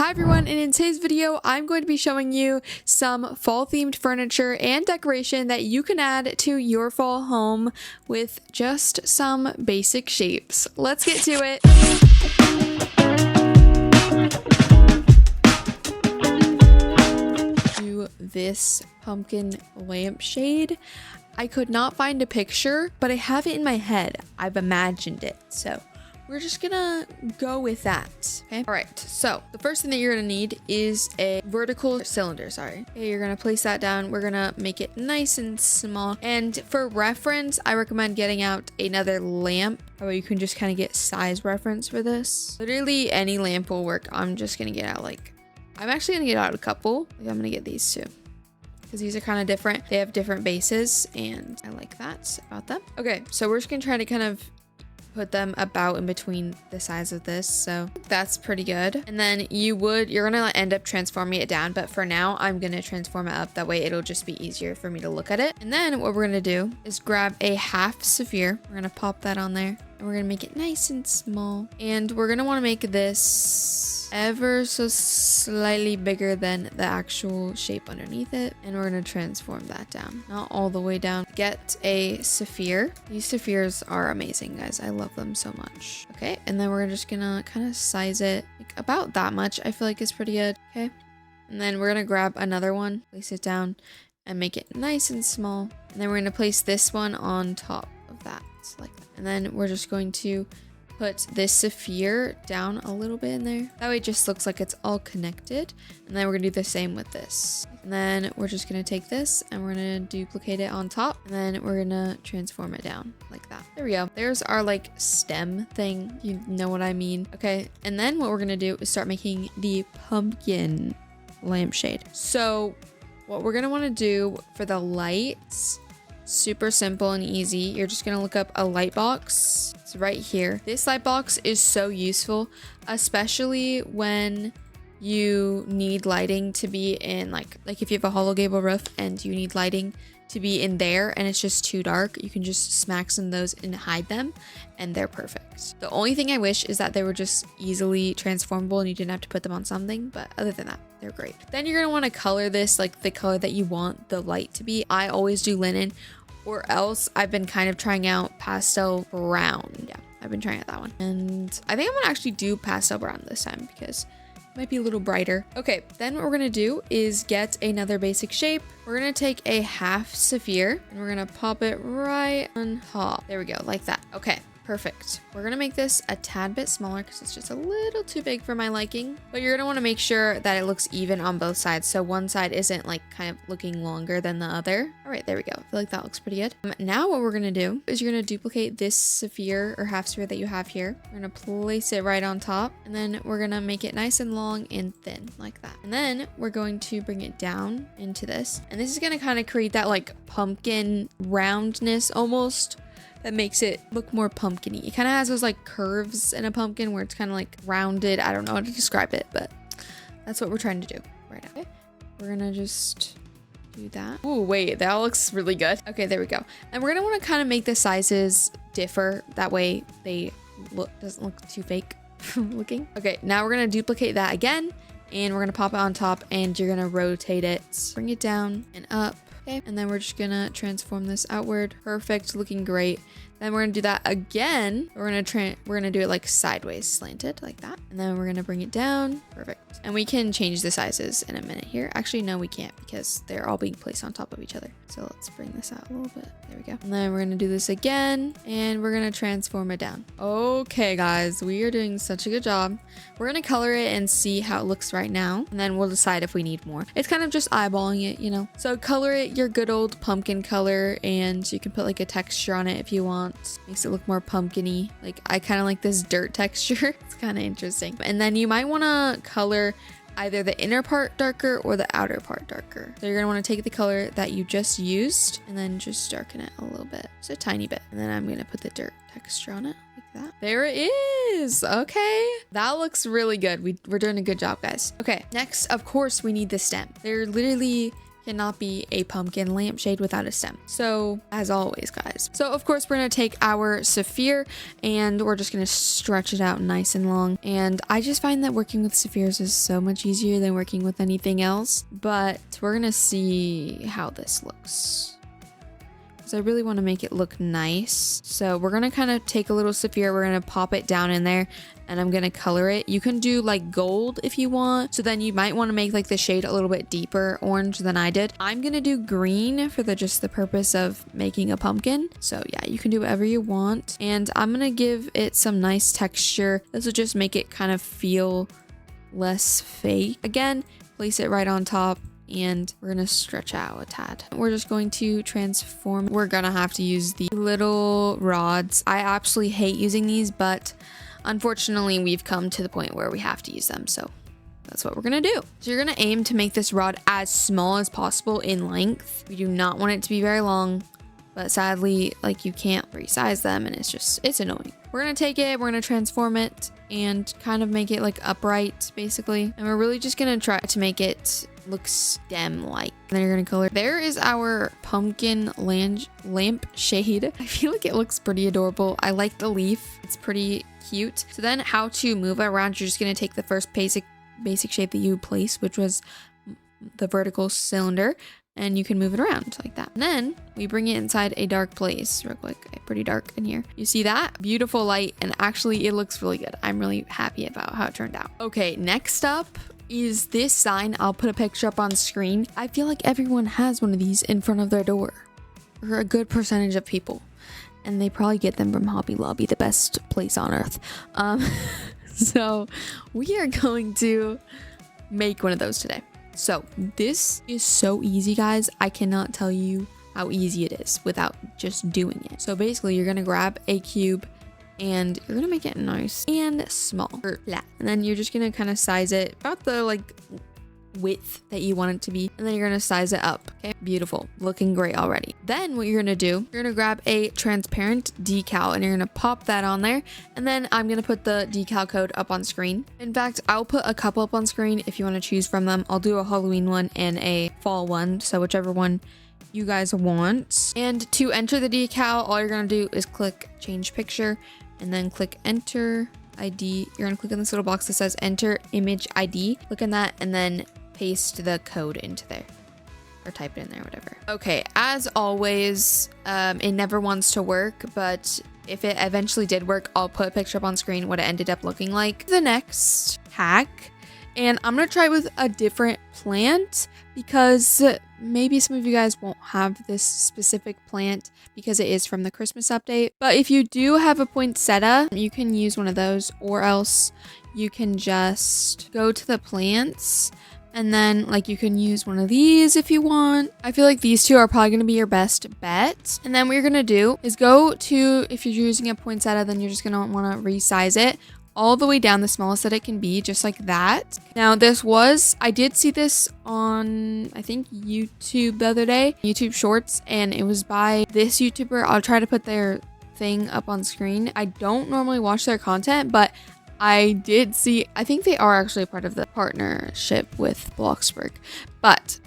Hi everyone, and in today's video I'm going to be showing you some fall themed furniture and decoration that you can add to your fall home with just some basic shapes. Let's get to it. To this pumpkin lampshade. I could not find a picture, but I have it in my head. I've imagined it, so we're just gonna go with that, okay? All right, so the first thing that you're gonna need is a vertical cylinder, Okay, you're gonna place that down. We're gonna make it nice and small. And for reference, I recommend getting out another lamp. That way you can just kind of get size reference for this. Literally any lamp will work. I'm just gonna get out I'm actually gonna get out a couple. I'm gonna get these two, because these are kind of different. They have different bases, and I like that about them. Okay, so we're just gonna try to kind of put them about in between the size of this, so that's pretty good. And then you're gonna end up transforming it down, but for now I'm gonna transform it up. That way it'll just be easier for me to look at it. And then what we're gonna do is grab a half sphere. We're gonna pop that on there, and we're gonna make it nice and small. And we're gonna want to make this ever so slightly bigger than the actual shape underneath it, and we're gonna transform that down, not all the way down. Get a sphere. These spheres are amazing, guys. I love them so much. Okay, and then we're just gonna kind of size it like about that much. I feel like it's pretty good. Okay, and then we're gonna grab another one, place it down, and make it nice and small. And then we're gonna place this one on top of that, like that. And then we're just going to put this sphere down a little bit in there. That way it just looks like it's all connected. And then we're gonna do the same with this. And then we're just gonna take this and we're gonna duplicate it on top, and then we're gonna transform it down like that. There we go. There's our stem thing. You know what I mean. Okay, and then what we're gonna do is start making the pumpkin lampshade. So what we're gonna wanna do for the lights, super simple and easy. You're just gonna look up a light box. It's right here. This light box is so useful, especially when you need lighting to be in like if you have a hollow gable roof and you need lighting to be in there and it's just too dark, you can just smack some of those and hide them, and they're perfect. The only thing I wish is that they were just easily transformable and you didn't have to put them on something, but other than that, they're great. Then you're gonna want to color this like the color that you want the light to be. I always do linen, or else I've been kind of trying out pastel brown. Yeah, I've been trying out that one, and I think I'm gonna actually do pastel brown this time because it might be a little brighter. Okay, then what we're gonna do is get another basic shape. We're gonna take a half sphere and we're gonna pop it right on top. There we go, like that. Okay, perfect. We're gonna make this a tad bit smaller because it's just a little too big for my liking, but you're gonna want to make sure that it looks even on both sides, so one side isn't kind of looking longer than the other. All right, there we go. I feel like that looks pretty good. Now what we're gonna do is you're gonna duplicate this sphere or half sphere that you have here. We're gonna place it right on top, and then we're gonna make it nice and long and thin like that. And then we're going to bring it down into this, and this is gonna kind of create that pumpkin roundness almost, that makes it look more pumpkin-y. It kind of has those curves in a pumpkin where it's kind of rounded. I don't know how to describe it, but that's what we're trying to do right now. Okay, we're gonna just do that. Oh wait, that looks really good. Okay, there we go. And we're gonna want to kind of make the sizes differ, that way they doesn't look too fake looking. Okay, now we're gonna duplicate that again, and we're gonna pop it on top, and you're gonna rotate it, bring it down and up. Okay, and then we're just gonna transform this outward. Perfect, looking great. Then we're gonna do that again. We're gonna do it sideways, slanted like that. And then we're gonna bring it down. Perfect. And we can change the sizes in a minute here. Actually, no, we can't, because they're all being placed on top of each other. So let's bring this out a little bit. There we go. And then we're gonna do this again, and we're gonna transform it down. Okay, guys, we are doing such a good job. We're gonna color it and see how it looks right now, and then we'll decide if we need more. It's kind of just eyeballing it, you know? So color it your good old pumpkin color, and you can put a texture on it if you want. Makes it look more pumpkin-y. I kind of like this dirt texture. It's kind of interesting. And then you might want to color either the inner part darker or the outer part darker. So you're going to want to take the color that you just used and then just darken it a little bit, just a tiny bit. And then I'm going to put the dirt texture on it like that. There it is. Okay, that looks really good. We're doing a good job, guys. Okay, next, of course, we need the stem. They're literally cannot be a pumpkin lampshade without a stem. So as always, guys. So of course we're going to take our sapphire and we're just going to stretch it out nice and long. And I just find that working with sapphires is so much easier than working with anything else. But we're going to see how this looks. I really want to make it look nice. So we're going to kind of take a little sapphire, we're going to pop it down in there, and I'm going to color it. You can do like gold if you want. So then you might want to make like the shade a little bit deeper orange than I did. I'm going to do green for just the purpose of making a pumpkin. So yeah, you can do whatever you want. And I'm going to give it some nice texture. This will just make it kind of feel less fake. Again, place it right on top. And we're gonna stretch out a tad. We're just going to transform. We're gonna have to use the little rods. I absolutely hate using these, but unfortunately we've come to the point where we have to use them. So that's what we're gonna do. So you're gonna aim to make this rod as small as possible in length. We do not want it to be very long, but sadly, like, you can't resize them and it's annoying. We're gonna take it, we're gonna transform it and kind of make it like upright basically. And we're really just gonna try to make it look stem-like. And then you're gonna color. There is our pumpkin lamp shade. I feel like it looks pretty adorable. I like the leaf. It's pretty cute. So then how to move it around, you're just gonna take the first basic shape that you place, which was the vertical cylinder, and you can move it around like that. And then we bring it inside a dark place real quick. Okay, pretty dark in here. You see that? Beautiful light, and actually it looks really good. I'm really happy about how it turned out. Okay, next up is this sign. I'll put a picture up on screen. I feel like everyone has one of these in front of their door, or a good percentage of people, and they probably get them from Hobby Lobby, the best place on earth. So we are going to make one of those today. So this is so easy, guys. I cannot tell you how easy it is without just doing it. So basically you're gonna grab a cube and you're gonna make it nice and small, or flat, and then you're just gonna kind of size it about the like width that you want it to be, and then you're gonna size it up. Okay, beautiful, looking great already. Then what you're gonna do, you're gonna grab a transparent decal and you're gonna pop that on there, and then I'm gonna put the decal code up on screen. In fact, I'll put a couple up on screen if you want to choose from them. I'll do a Halloween one and a fall one, so whichever one you guys want. And to enter the decal, all you're gonna do is click change picture and then click enter ID. You're gonna click on this little box that says enter image ID. Click on that and then paste the code into there, or type it in there, whatever. Okay, as always, it never wants to work, but if it eventually did work, I'll put a picture up on screen what it ended up looking like. The next hack, and I'm gonna try with a different plant because maybe some of you guys won't have this specific plant because it is from the Christmas update. But if you do have a poinsettia, you can use one of those, or else you can just go to the plants and then like you can use one of these if you want. I feel like these two are probably going to be your best bet. And then what you're going to do is go to, if you're using a poinsettia, then you're just going to want to resize it all the way down, the smallest that it can be, just like that. Now I did see this on, I think, YouTube the other day, YouTube Shorts, and it was by this YouTuber. I'll try to put their thing up on screen. I don't normally watch their content, but I did see, I think they are actually part of the partnership with Bloxburg, but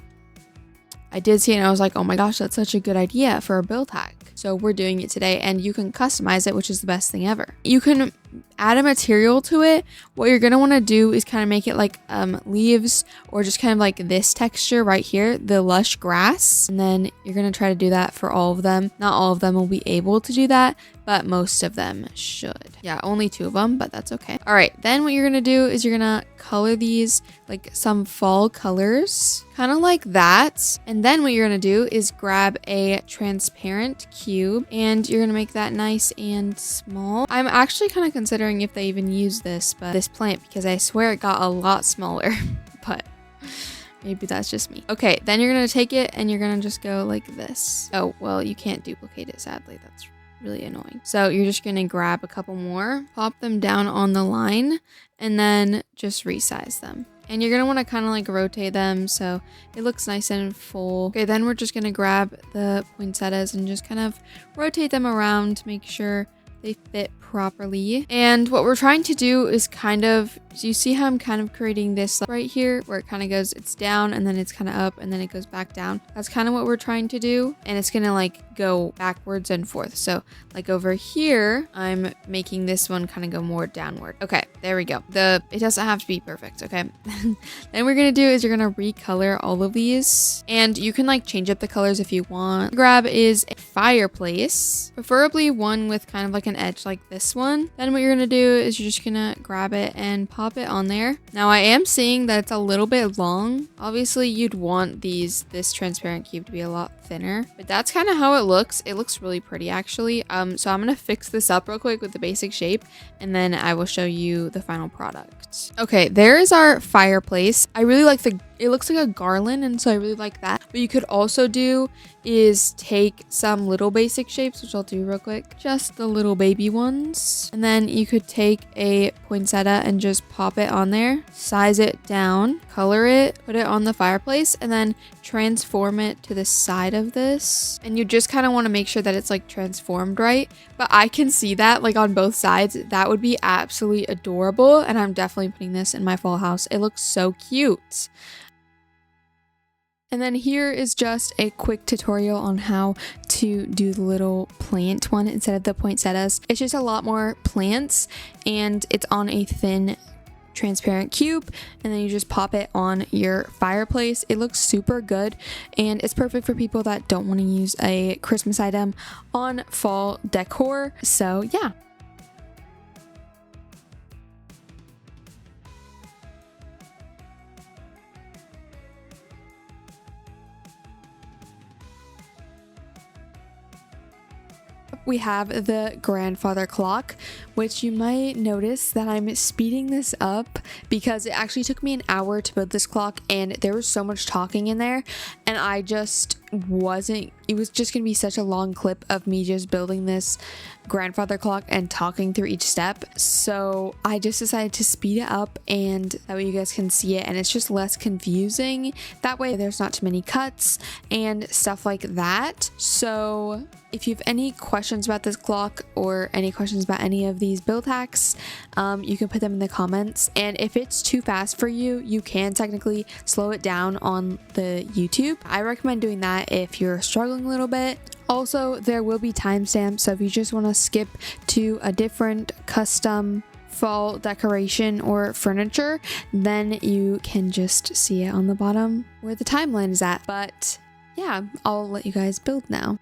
I did see it and I was like, oh my gosh, that's such a good idea for a build hack. So we're doing it today, and you can customize it, which is the best thing ever. You can add a material to it. What you're going to want to do is kind of make it like leaves, or just kind of like this texture right here, the lush grass. And then you're going to try to do that for all of them. Not all of them will be able to do that, but most of them should. Yeah, only 2 of them, but that's okay. All right, then what you're going to do is you're going to color these like some fall colors, kind of like that. And then what you're going to do is grab a transparent cube and you're going to make that nice and small. I'm actually kind of considering if they even use this plant, because I swear it got a lot smaller, but maybe that's just me. Okay, then you're going to take it and you're going to just go like this. Oh, well, you can't duplicate it, sadly. That's really annoying. So you're just going to grab a couple more, pop them down on the line, and then just resize them. And you're going to want to kind of like rotate them so it looks nice and full. Okay, then we're just going to grab the poinsettias and just kind of rotate them around to make sure they fit properly. And what we're trying to do is kind of, so you see how I'm kind of creating this right here where it kind of goes, it's down and then it's kind of up and then it goes back down. That's kind of what we're trying to do. And it's gonna like go backwards and forth. So like over here, I'm making this one kind of go more downward. Okay, there we go. It doesn't have to be perfect, okay? Then we're gonna do is you're gonna recolor all of these, and you can like change up the colors if you want. Grab is a fireplace, preferably one with kind of like an edge like this one. Then what you're gonna do is you're just gonna grab it and pop it on there. Now I am seeing that it's a little bit long. Obviously you'd want this transparent cube to be a lot thinner, but that's kind of how it looks. It looks really pretty actually. So I'm gonna fix this up real quick with the basic shape, and then I will show you the final product. Okay, there is our fireplace. I really like it looks like a garland, and so I really like that. What you could also do is take some little basic shapes, which I'll do real quick, just the little baby ones, and then you could take a poinsettia and just pop it on there, size it down, color it, put it on the fireplace, and then transform it to the side of this. And you just kind of want to make sure that it's like transformed right, but I can see that like on both sides. That would be absolutely adorable, and I'm definitely putting this in my fall house. It looks so cute. And then here is just a quick tutorial on how to do the little plant one instead of the poinsettias. It's just a lot more plants, and it's on a thin transparent cube, and then you just pop it on your fireplace. It looks super good, and it's perfect for people that don't want to use a Christmas item on fall decor. So yeah. We have the grandfather clock, which you might notice that I'm speeding this up because it actually took me an hour to build this clock, and there was so much talking in there, and I just wasn't, it was just gonna be such a long clip of me just building this grandfather clock and talking through each step. So I just decided to speed it up, and that way you guys can see it and it's just less confusing. That way there's not too many cuts and stuff like that. So if you have any questions about this clock or any questions about any of these build hacks, you can put them in the comments. And if it's too fast for you, you can technically slow it down on the YouTube. I recommend doing that if you're struggling a little bit. Also, there will be timestamps, so if you just want to skip to a different custom fall decoration or furniture, then you can just see it on the bottom where the timeline is at. But yeah, I'll let you guys build now.